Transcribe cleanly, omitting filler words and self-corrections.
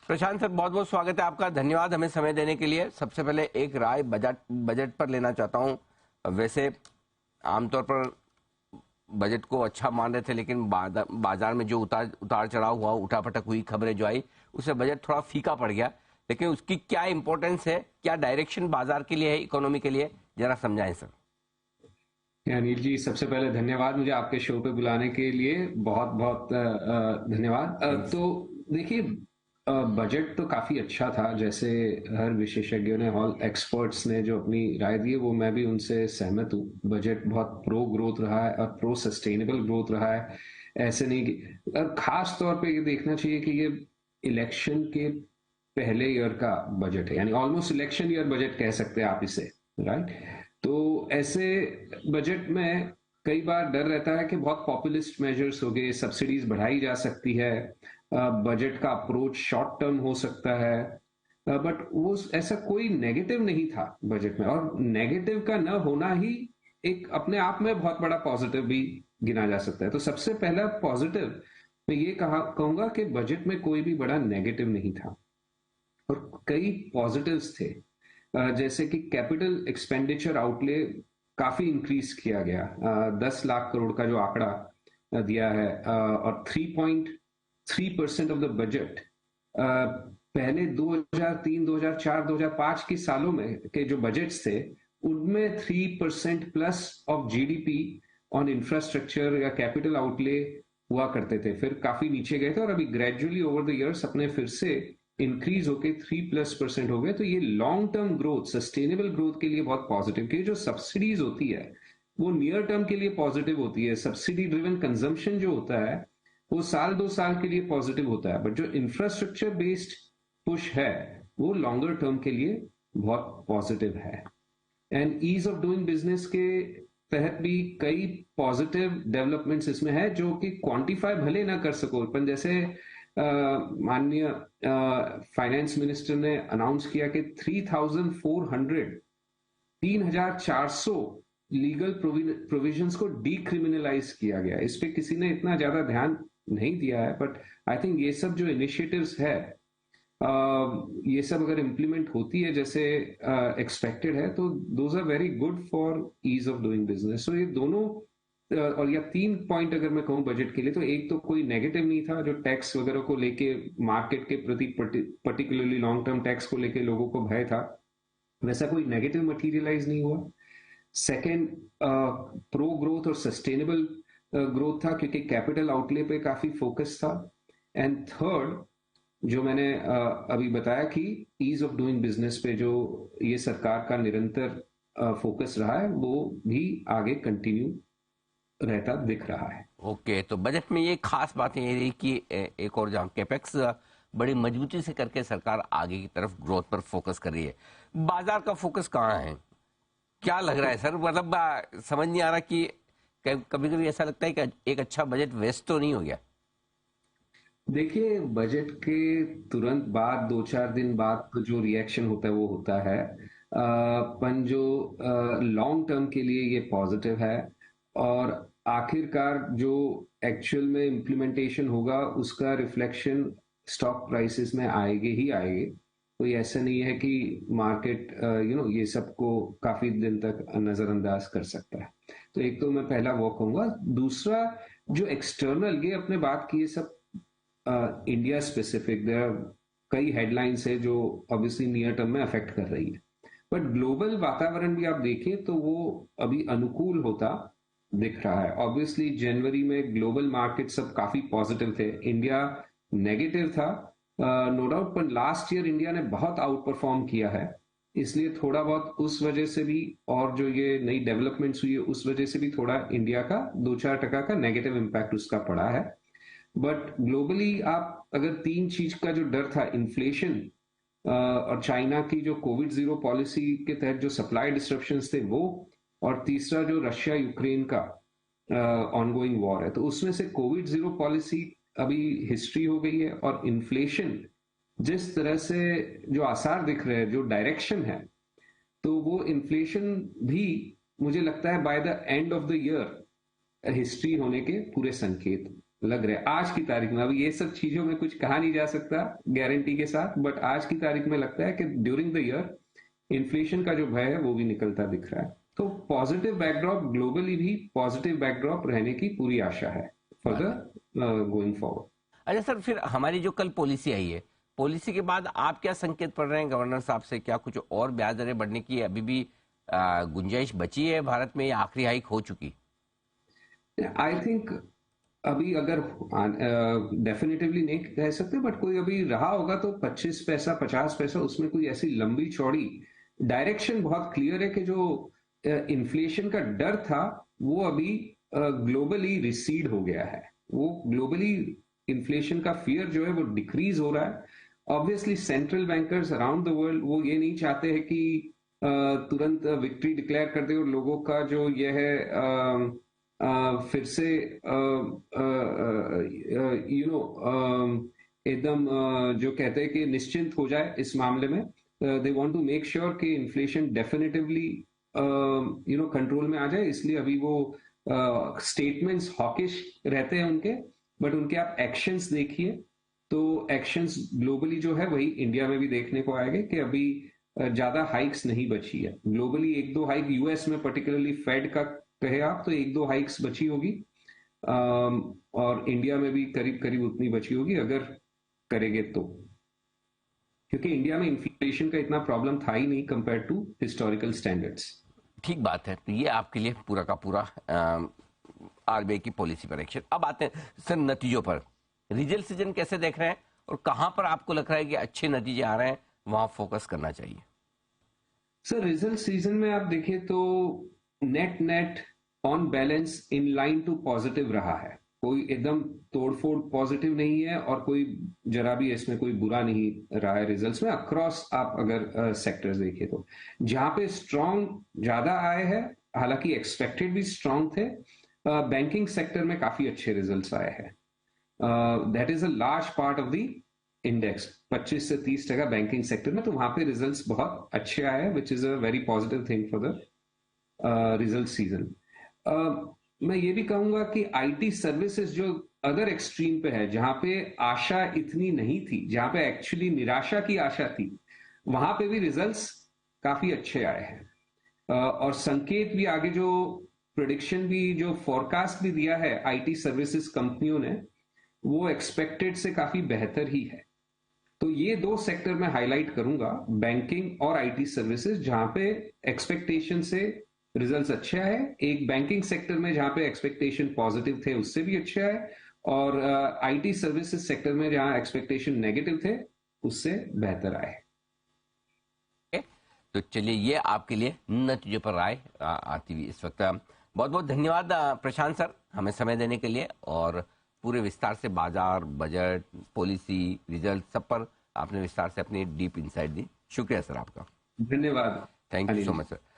प्रशांत sir, बहुत बहुत स्वागत है आपका। धन्यवाद हमें समय देने के लिए। सबसे पहले एक राय बजट बजट पर लेना चाहता हूं। वैसे आमतौर पर बजट को अच्छा मान रहे थे, लेकिन बाजार में जो उतार चढ़ाव हुआ, उठापटक हुई, खबरें जो आई, उससे बजट थोड़ा फीका पड़ गया। लेकिन उसकी क्या इंपॉर्टेंस है, क्या डायरेक्शन बाजार के लिए है, इकोनॉमी के लिए, जरा समझाएं सर। अनिल जी, सबसे पहले धन्यवाद मुझे आपके शो पे बुलाने के लिए। बहुत बहुत धन्यवाद। थैंक्स। तो देखिए, बजट तो काफी अच्छा था। जैसे हर विशेषज्ञों ने, ऑल एक्सपर्ट्स ने जो अपनी राय दी है, वो मैं भी उनसे सहमत हूँ। बजट बहुत प्रो ग्रोथ रहा है और प्रो सस्टेनेबल ग्रोथ रहा है। ऐसे नहीं कि खास तौर पे ये देखना चाहिए कि ये इलेक्शन के पहले ईयर का बजट है, यानी ऑलमोस्ट इलेक्शन ईयर बजट कह सकते हैं आप इसे, राइट। तो ऐसे बजट में कई बार डर रहता है कि बहुत पॉपुलिस्ट मेजर्स हो गए, सब्सिडीज बढ़ाई जा सकती है, बजट का अप्रोच शॉर्ट टर्म हो सकता है। बट वो ऐसा कोई नेगेटिव नहीं था बजट में, और नेगेटिव का न होना ही एक अपने आप में बहुत बड़ा पॉजिटिव भी गिना जा सकता है। तो सबसे पहला पॉजिटिव मैं ये कहूंगा कि बजट में कोई भी बड़ा नेगेटिव नहीं था, और कई पॉजिटिव्स थे। जैसे कि कैपिटल एक्सपेंडिचर आउटले काफी इंक्रीज किया गया। 10 लाख करोड़ का जो आंकड़ा दिया है, और 3.3% ऑफ द बजट पहले 2003, 2004, 2005 के सालों में के जो बजट्स थे, उनमें 3% plus of GDP on infrastructure या कैपिटल आउटले हुआ करते थे। फिर काफी नीचे गए थे, और अभी ग्रेजुअली ओवर द इयर्स अपने फिर से इंक्रीज होके 3+% हो गए। तो ये long term growth, sustainable growth के लिए बहुत पॉजिटिव। क्योंकि जो सब्सिडीज होती है वो नियर टर्म के लिए पॉजिटिव होती है। सब्सिडी ड्रिवन कंजम्पशन जो होता है वो साल 2 साल के लिए पॉजिटिव होता है, बट जो इंफ्रास्ट्रक्चर बेस्ड पुश है वो लॉन्गर टर्म के लिए बहुत पॉजिटिव है। And ease of doing business के तहत भी कई पॉजिटिव डेवलपमेंट्स इसमें है, जो कि क्वांटिफाई भले ना कर सको, पर जैसे माननीय फाइनेंस मिनिस्टर ने अनाउंस किया कि 3,400 लीगल प्रोविजंस को डीक्रिमिनलाइज किया गया। इस पे किसी ने इतना ज्यादा ध्यान नहीं दिया है, बट आई थिंक ये सब जो इनिशिएटिव्स है, ये सब अगर इम्प्लीमेंट होती है जैसे एक्सपेक्टेड है, तो those are very good for ease of doing business. तो ये दोनों और या 3 पॉइंट अगर मैं कहूं बजट के लिए, तो एक तो कोई नेगेटिव नहीं था। जो टैक्स वगैरह को लेके, मार्केट के प्रति पर्टिकुलरली लॉन्ग टर्म टैक्स को लेके लोगों को भय था, वैसा कोई नेगेटिव मटीरियलाइज नहीं हुआ। सेकेंड, प्रो ग्रोथ और सस्टेनेबल ग्रोथ था, क्योंकि कैपिटल आउटले पे काफी फोकस था। एंड थर्ड, जो मैंने अभी बताया कि ईज ऑफ डूइंग बिजनेस पे जो ये सरकार का निरंतर फोकस रहा है, वो भी आगे कंटिन्यू रहता दिख रहा है। ओके, तो बजट में ये खास बात ये रही कि एक और जहाँ कैपेक्स बड़ी मजबूती से करके सरकार आगे की तरफ ग्रोथ पर फोकस कर रही है। बाजार का फोकस कहाँ है, क्या लग रहा है सर? मतलब समझ नहीं आ रहा कि कभी कभी ऐसा लगता है कि एक अच्छा बजट वेस्ट तो नहीं हो गया। देखिए, बजट के तुरंत बाद 2-4 दिन बाद तो जो रिएक्शन होता है वो होता है, पन जो लॉन्ग टर्म के लिए ये पॉजिटिव है। और आखिरकार जो एक्चुअल में इम्प्लीमेंटेशन होगा उसका रिफ्लेक्शन स्टॉक प्राइसेस में आएंगे ही आएंगे। कोई ऐसा नहीं है कि मार्केट ये सबको काफी दिन तक नजरअंदाज कर सकता है। तो एक तो मैं पहला वो कहूंगा। दूसरा, जो एक्सटर्नल, ये अपने बात की ये सब इंडिया स्पेसिफिक, देयर कई हेडलाइंस है जो ऑब्वियसली नियर टर्म में अफेक्ट कर रही है, बट ग्लोबल वातावरण भी आप देखें तो वो अभी अनुकूल होता दिख रहा है। ऑब्वियसली जनवरी में ग्लोबल मार्केट सब काफी पॉजिटिव थे, इंडिया नेगेटिव था, नो डाउट। पर लास्ट ईयर इंडिया ने बहुत आउट परफॉर्म किया है, इसलिए थोड़ा बहुत उस वजह से भी, और जो ये नई डेवलपमेंट्स हुई है उस वजह से भी थोड़ा इंडिया का 2-4% का नेगेटिव इम्पैक्ट उसका पड़ा है। बट ग्लोबली आप अगर तीन चीज का जो डर था, इन्फ्लेशन और चाइना की जो कोविड जीरो पॉलिसी के तहत जो सप्लाई डिस्ट्रप्शंस थे वो, और तीसरा जो रशिया यूक्रेन का ऑनगोइंग वॉर है, तो उसमें से कोविड जीरो पॉलिसी अभी हिस्ट्री हो गई है। और इन्फ्लेशन जिस तरह से जो आसार दिख रहे हैं, जो डायरेक्शन है, तो वो इन्फ्लेशन भी मुझे लगता है by the end of the year history होने के पूरे संकेत लग रहे हैं आज की तारीख में। अभी ये सब चीजों में कुछ कहा नहीं जा सकता गारंटी के साथ, बट आज की तारीख में लगता है कि ड्यूरिंग द ईयर इन्फ्लेशन का जो भय है वो भी निकलता दिख रहा है। तो पॉजिटिव बैकड्रॉप, ग्लोबली भी पॉजिटिव बैकड्रॉप रहने की पूरी आशा है फॉर द गोइंग फॉरवर्ड। अच्छा सर, फिर हमारी जो कल पॉलिसी आई है, पॉलिसी के बाद आप क्या संकेत पड़ रहे हैं गवर्नर साहब से? क्या कुछ और ब्याज दरें बढ़ने की अभी भी गुंजाइश बची है भारत में, या आखिरी हाइक हो चुकी? आई थिंक अभी अगर डेफिनेटिवली नहीं कह सकते, बट कोई अभी रहा होगा तो 25 पैसा 50 पैसा, उसमें कोई ऐसी लंबी चौड़ी डायरेक्शन बहुत क्लियर है कि जो इन्फ्लेशन का डर था वो अभी ग्लोबली रिसीड हो गया है। वो ग्लोबली इन्फ्लेशन का फियर जो है वो डिक्रीज हो रहा है। Obviously central bankers around the world वो ये नहीं चाहते हैं कि तुरंत विक्ट्री डिक्लेयर कर दे और लोगों का जो ये है फिर से यू नो एकदम जो कहते हैं कि निश्चिंत हो जाए इस मामले में। They want to make sure कि इन्फ्लेशन डेफिनेटिवली कंट्रोल में आ जाए, इसलिए अभी वो स्टेटमेंट्स हॉकिश रहते हैं उनके, बट उनके आप एक्शंस देखिए तो एक्शंस ग्लोबली जो है वही इंडिया में भी देखने को आएंगे कि अभी ज्यादा हाइक्स नहीं बची है। ग्लोबली एक दो हाइक यूएस में पर्टिकुलरली फेड का कहे आप तो एक दो हाइक्स बची होगी, और इंडिया में भी करीब करीब उतनी बची होगी अगर करेंगे तो, क्योंकि इंडिया में इन्फ्लेशन का इतना प्रॉब्लम था ही नहीं कंपेयर टू हिस्टोरिकल स्टैंडर्ड्स। ठीक बात है। तो ये आपके लिए पूरा का पूरा आरबीआई की पॉलिसी पर एक्शन। अब आते हैं सर नतीजों पर। रिजल्ट सीजन कैसे देख रहे हैं, और कहां पर आपको लग रहा है कि अच्छे नतीजे आ रहे हैं, वहां फोकस करना चाहिए? सर रिजल्ट सीजन में आप देखिए तो net net on balance in line to positive रहा है। कोई एकदम तोड़फोड़ पॉजिटिव नहीं है और कोई जरा भी इसमें कोई बुरा नहीं रहा है रिजल्ट्स में। अक्रॉस आप अगर सेक्टर्स देखिए तो जहां पे स्ट्रॉन्ग ज्यादा आए हैं, हालांकि एक्सपेक्टेड भी स्ट्रॉन्ग थे, बैंकिंग सेक्टर में काफी अच्छे रिजल्ट्स आए हैं। That is a large part of the index, 25 से 30% बैंकिंग सेक्टर में, तो वहां पे रिजल्ट्स बहुत अच्छे आए हैं, which is a very positive thing for the result season. मैं ये भी कहूंगा कि आईटी सर्विसेज जो अदर एक्सट्रीम पे है, जहां पे आशा इतनी नहीं थी, जहां पे एक्चुअली निराशा की आशा थी, वहां पे भी रिजल्ट्स काफी अच्छे आए हैं। और संकेत भी आगे जो प्रिडिक्शन भी जो फोरकास्ट भी दिया है आईटी सर्विसेज कंपनियों ने, वो एक्सपेक्टेड से काफी बेहतर ही है। तो ये दो सेक्टर में हाईलाइट करूंगा, बैंकिंग और आईटी सर्विसेज, जहां पे एक्सपेक्टेशन से रिजल्ट्स अच्छे आए। एक बैंकिंग सेक्टर में जहां पे एक्सपेक्टेशन पॉजिटिव थे उससे भी अच्छे आए, और आईटी सर्विसेज सेक्टर में जहां एक्सपेक्टेशन नेगेटिव थे उससे बेहतर आए। तो चलिए, ये आपके लिए नतीजों पर राय आती हुई इस वक्त। बहुत बहुत धन्यवाद प्रशांत सर, हमें समय देने के लिए, और पूरे विस्तार से बाजार, बजट, पॉलिसी, रिजल्ट सब पर आपने विस्तार से अपनी डीप इंसाइट दी। शुक्रिया सर आपका। धन्यवाद। Thank you so much sir.